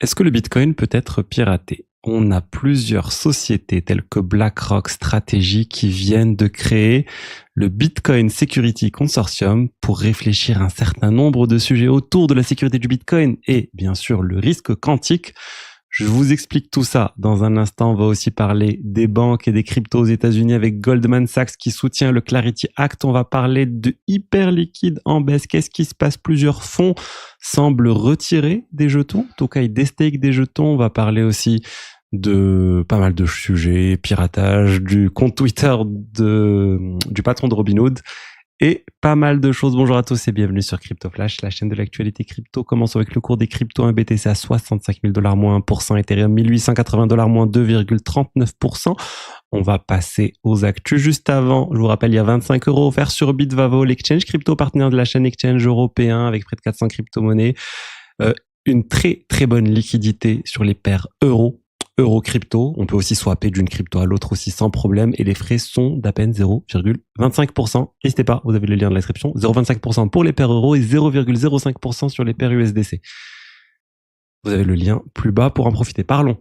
Est-ce que le Bitcoin peut être piraté? On a plusieurs sociétés telles que BlackRock Strategy qui viennent de créer le Bitcoin Security Consortium pour réfléchir à un certain nombre de sujets autour de la sécurité du Bitcoin et bien sûr le risque quantique. Je vous explique tout ça dans un instant. On va aussi parler des banques et des cryptos aux États-Unis avec Goldman Sachs qui soutient le Clarity Act. On va parler de hyperliquide en baisse. Qu'est-ce qui se passe? Plusieurs fonds semblent retirer des jetons. En tout cas, ils déstakent des jetons. On va parler aussi de pas mal de sujets, piratage, du compte Twitter du patron de Robinhood et pas mal de choses. Bonjour à tous et bienvenue sur Crypto Flash, la chaîne de l'actualité crypto. Commençons avec le cours des cryptos. Un BTC à 65 000 $ moins 1%, Ethereum 1880 $ moins 2,39%. On va passer aux actus. Juste avant, je vous rappelle, il y a 25 € offerts sur Bitvavo, l'exchange crypto partenaire de la chaîne exchange européen avec près de 400 crypto-monnaies. Une très très bonne liquidité sur les paires euro crypto. On peut aussi swapper d'une crypto à l'autre aussi sans problème et les frais sont d'à peine 0,25%. N'hésitez pas, vous avez le lien de la description. 0,25% pour les paires euros et 0,05% sur les paires USDC. Vous avez le lien plus bas pour en profiter. Parlons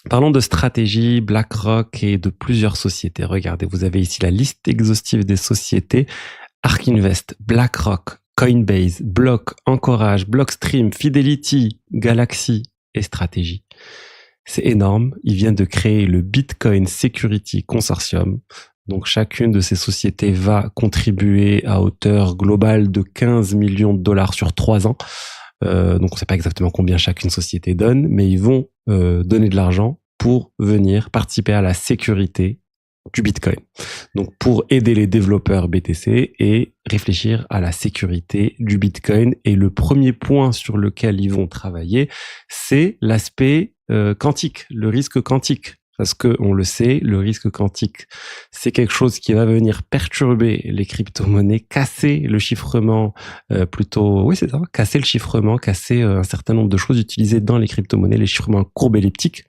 de stratégie, BlackRock et de plusieurs sociétés. Regardez, vous avez ici la liste exhaustive des sociétés. ARK Invest, BlackRock, Coinbase, Block, Anchorage, Blockstream, Fidelity, Galaxy et Strategy. C'est énorme. Ils viennent de créer le Bitcoin Security Consortium. Donc, chacune de ces sociétés va contribuer à hauteur globale de 15 millions de dollars sur 3 ans. Donc, on ne sait pas exactement combien chacune société donne, mais ils vont donner de l'argent pour venir participer à la sécurité du Bitcoin. Donc, pour aider les développeurs BTC et réfléchir à la sécurité du Bitcoin. Et le premier point sur lequel ils vont travailler, c'est l'aspect quantique, le risque quantique. Parce que on le sait, le risque quantique, c'est quelque chose qui va venir perturber les crypto-monnaies, casser le chiffrement, casser le chiffrement, casser un certain nombre de choses utilisées dans les crypto-monnaies, les chiffrements courbes elliptiques.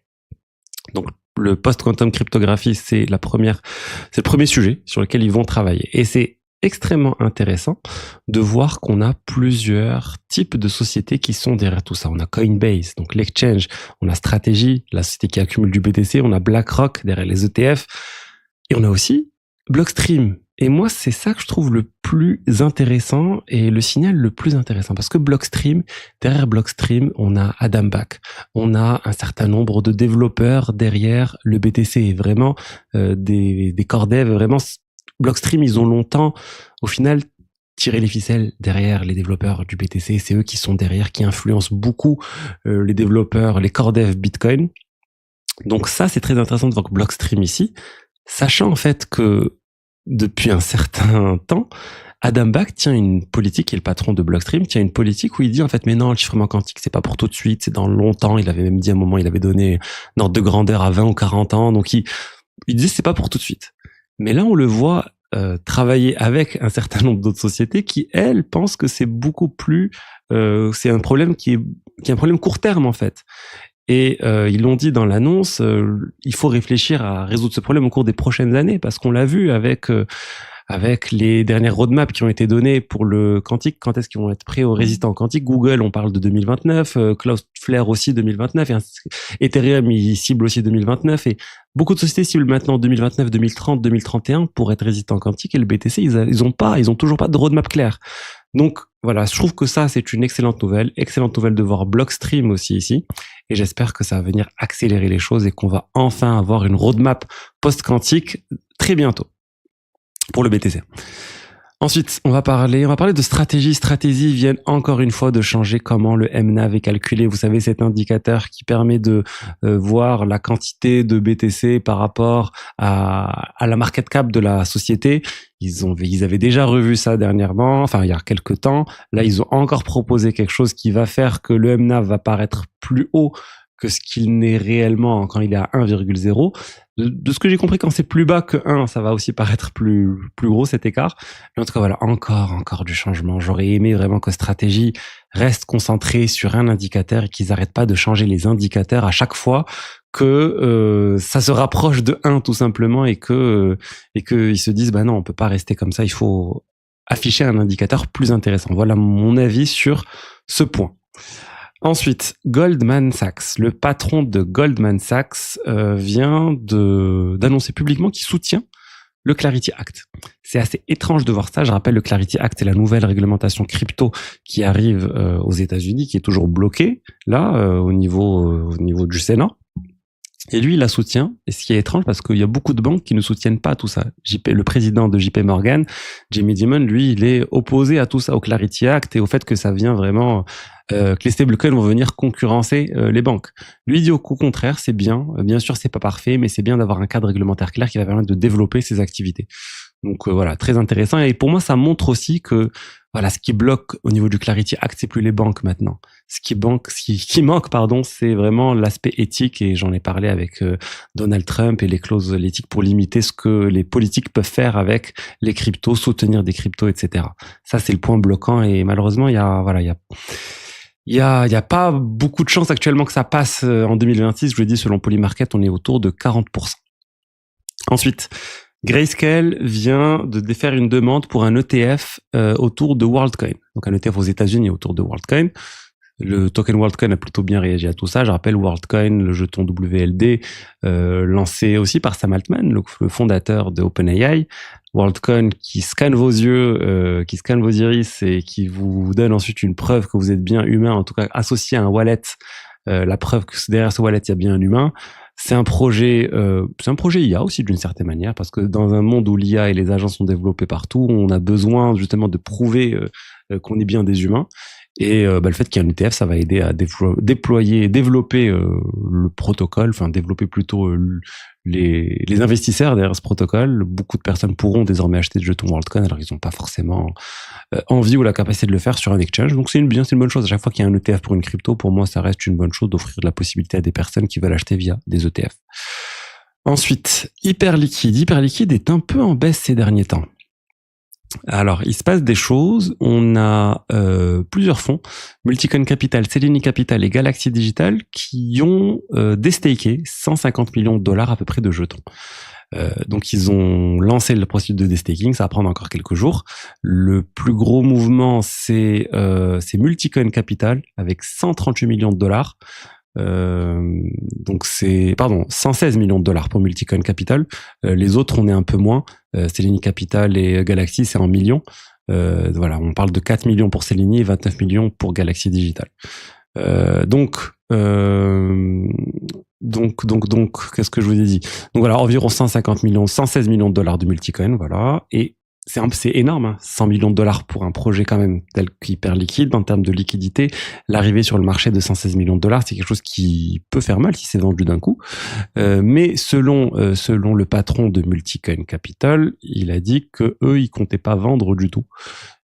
Donc, le post-quantum cryptographie, c'est le premier sujet sur lequel ils vont travailler. Et c'est extrêmement intéressant de voir qu'on a plusieurs types de sociétés qui sont derrière tout ça. On a Coinbase, donc l'exchange, on a Strategy, la société qui accumule du BTC, on a BlackRock derrière les ETF, et on a aussi Blockstream. Et moi, c'est ça que je trouve le plus intéressant et le signal le plus intéressant. Parce que derrière Blockstream, on a Adam Back. On a un certain nombre de développeurs derrière le BTC. Et vraiment, des core devs. Vraiment, Blockstream, ils ont longtemps, au final, tiré les ficelles derrière les développeurs du BTC. C'est eux qui sont derrière, qui influencent beaucoup les développeurs, les core devs Bitcoin. Donc ça, c'est très intéressant de voir que Blockstream ici, sachant en fait que depuis un certain temps, Adam Back tient une politique, qui est le patron de Blockstream, tient une politique où il dit en fait, mais non, le chiffrement quantique, c'est pas pour tout de suite, c'est dans longtemps. Il avait même dit à un moment, il avait donné une ordre de grandeur à 20 ou 40 ans. Donc il disait c'est pas pour tout de suite. Mais là, on le voit travailler avec un certain nombre d'autres sociétés qui, elles, pensent que c'est beaucoup plus, c'est un problème qui est un problème court terme en fait. Et ils l'ont dit dans l'annonce, il faut réfléchir à résoudre ce problème au cours des prochaines années, parce qu'on l'a vu avec les dernières roadmaps qui ont été données pour le quantique, quand est-ce qu'ils vont être prêts aux résistants quantiques. Google, on parle de 2029, Cloudflare aussi 2029, et Ethereum, il cible aussi 2029, et beaucoup de sociétés ciblent maintenant 2029, 2030, 2031 pour être résistants quantiques, et le BTC, ils ont toujours pas de roadmap claire. Donc voilà, je trouve que ça, c'est une excellente nouvelle de voir Blockstream aussi ici, et j'espère que ça va venir accélérer les choses et qu'on va enfin avoir une roadmap post-quantique très bientôt pour le BTC. Ensuite, on va parler de stratégie. Stratégie viennent encore une fois de changer comment le MNAV est calculé. Vous savez, cet indicateur qui permet de voir la quantité de BTC par rapport à la market cap de la société. Ils avaient déjà revu ça dernièrement, enfin il y a quelques temps. Là, ils ont encore proposé quelque chose qui va faire que le MNAV va paraître plus haut que ce qu'il n'est réellement quand il est à 1,0. De ce que j'ai compris, quand c'est plus bas que 1, ça va aussi paraître plus gros cet écart. Mais en tout cas, voilà, encore du changement. J'aurais aimé vraiment que Stratégie reste concentrée sur un indicateur et qu'ils n'arrêtent pas de changer les indicateurs à chaque fois que ça se rapproche de 1 tout simplement et que ils se disent bah non, on peut pas rester comme ça, il faut afficher un indicateur plus intéressant. Voilà mon avis sur ce point. Ensuite, Goldman Sachs. Le patron de Goldman Sachs vient d'annoncer publiquement qu'il soutient le Clarity Act. C'est assez étrange de voir ça. Je rappelle, le Clarity Act, c'est la nouvelle réglementation crypto qui arrive aux États-Unis, qui est toujours bloquée là au niveau du Sénat. Et lui, il la soutient. Et ce qui est étrange, parce qu'il y a beaucoup de banques qui ne soutiennent pas tout ça. Le président de JP Morgan, Jamie Dimon, lui, il est opposé à tout ça, au Clarity Act et au fait que ça vient vraiment, que les stablecoins vont venir concurrencer les banques. Lui, il dit au contraire, c'est bien. Bien sûr, c'est pas parfait, mais c'est bien d'avoir un cadre réglementaire clair qui va permettre de développer ces activités. Donc voilà, très intéressant. Et pour moi, ça montre aussi que voilà, ce qui bloque au niveau du Clarity Act, c'est plus les banques maintenant. Ce qui manque, c'est vraiment l'aspect éthique. Et j'en ai parlé avec Donald Trump et les clauses éthiques pour limiter ce que les politiques peuvent faire avec les cryptos, soutenir des cryptos, etc. Ça, c'est le point bloquant. Et malheureusement, il y a pas beaucoup de chances actuellement que ça passe en 2026. Je le dis, selon Polymarket, on est autour de 40%. Ensuite, Grayscale vient de défaire une demande pour un ETF autour de WorldCoin. Donc un ETF aux États-Unis autour de WorldCoin. Le token WorldCoin a plutôt bien réagi à tout ça. Je rappelle WorldCoin, le jeton WLD, lancé aussi par Sam Altman, le fondateur de OpenAI. WorldCoin qui scanne vos yeux, qui scanne vos iris et qui vous donne ensuite une preuve que vous êtes bien humain, en tout cas associé à un wallet. La preuve que derrière ce wallet, il y a bien un humain. C'est un projet IA aussi d'une certaine manière, parce que dans un monde où l'IA et les agents sont développés partout, on a besoin justement de prouver qu'on est bien des humains. Et le fait qu'il y ait un ETF, ça va aider à développer le protocole, enfin développer plutôt les investisseurs derrière ce protocole. Beaucoup de personnes pourront désormais acheter des jetons WorldCoin alors qu'ils n'ont pas forcément envie ou la capacité de le faire sur un exchange. Donc c'est une bonne chose. À chaque fois qu'il y a un ETF pour une crypto, pour moi, ça reste une bonne chose d'offrir de la possibilité à des personnes qui veulent acheter via des ETF. Ensuite, Hyperliquid. Hyperliquid est un peu en baisse ces derniers temps. Alors, il se passe des choses. On a plusieurs fonds, Multicoin Capital, Seleni Capital et Galaxy Digital, qui ont déstaké 150 millions de dollars à peu près de jetons. Donc, ils ont lancé le processus de destaking. Ça va prendre encore quelques jours. Le plus gros mouvement, c'est Multicoin Capital avec 138 millions de dollars. Donc 116 millions de dollars pour Multicoin Capital. Les autres, on est un peu moins. Seleni Capital et Galaxy, c'est en millions. Voilà, on parle de 4 millions pour Seleni et 29 millions pour Galaxy Digital. Donc, qu'est-ce que je vous ai dit? Donc voilà, environ 150 millions, 116 millions de dollars de Multicoin, voilà. Et c'est énorme, hein, 100 millions de dollars pour un projet quand même tel qu'Hyperliquid en termes de liquidité. L'arrivée sur le marché de 116 millions de dollars, c'est quelque chose qui peut faire mal si c'est vendu d'un coup. Mais selon le patron de Multicoin Capital, il a dit que eux, ils comptaient pas vendre du tout.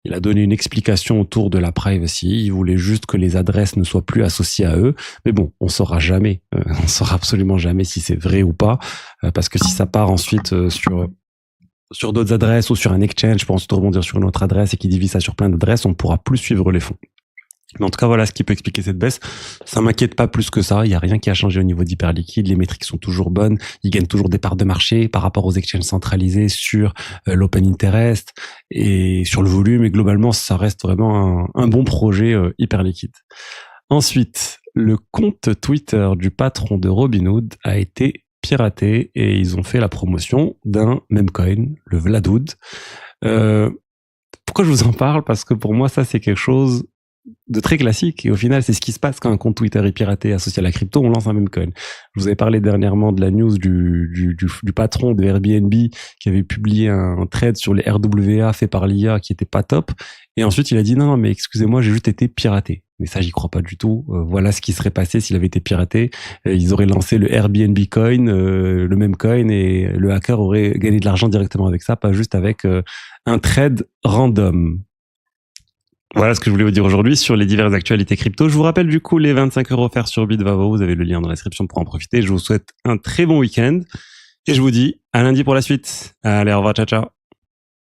Il a donné une explication autour de la privacy. Il voulait juste que les adresses ne soient plus associées à eux. Mais bon, on saura jamais. On saura absolument jamais si c'est vrai ou pas, parce que si ça part ensuite sur d'autres adresses ou sur un exchange pour ensuite rebondir sur une autre adresse et qui divise ça sur plein d'adresses, on pourra plus suivre les fonds. Mais en tout cas, voilà ce qui peut expliquer cette baisse. Ça m'inquiète pas plus que ça. Il y a rien qui a changé au niveau d'Hyperliquid. Les métriques sont toujours bonnes. Ils gagnent toujours des parts de marché par rapport aux exchanges centralisés sur l'open interest et sur le volume. Et globalement, ça reste vraiment un bon projet Hyperliquid. Ensuite, le compte Twitter du patron de Robinhood a été piraté et ils ont fait la promotion d'un meme coin, le Vladood. Pourquoi je vous en parle? Parce que pour moi, ça, c'est quelque chose de très classique et au final, c'est ce qui se passe quand un compte Twitter est piraté associé à la crypto, on lance un meme coin. Je vous avais parlé dernièrement de la news du patron de Airbnb qui avait publié un thread sur les RWA fait par l'IA qui était pas top et ensuite il a dit non mais excusez-moi, j'ai juste été piraté. Mais ça, j'y crois pas du tout. Voilà ce qui serait passé s'il avait été piraté. Ils auraient lancé le Airbnb coin, le même coin, et le hacker aurait gagné de l'argent directement avec ça, pas juste avec un trade random. Voilà ce que je voulais vous dire aujourd'hui sur les diverses actualités crypto. Je vous rappelle du coup les 25 € offerts sur Bitvavo. Vous avez le lien dans la description pour en profiter. Je vous souhaite un très bon week-end et je vous dis à lundi pour la suite. Allez, au revoir, ciao, ciao.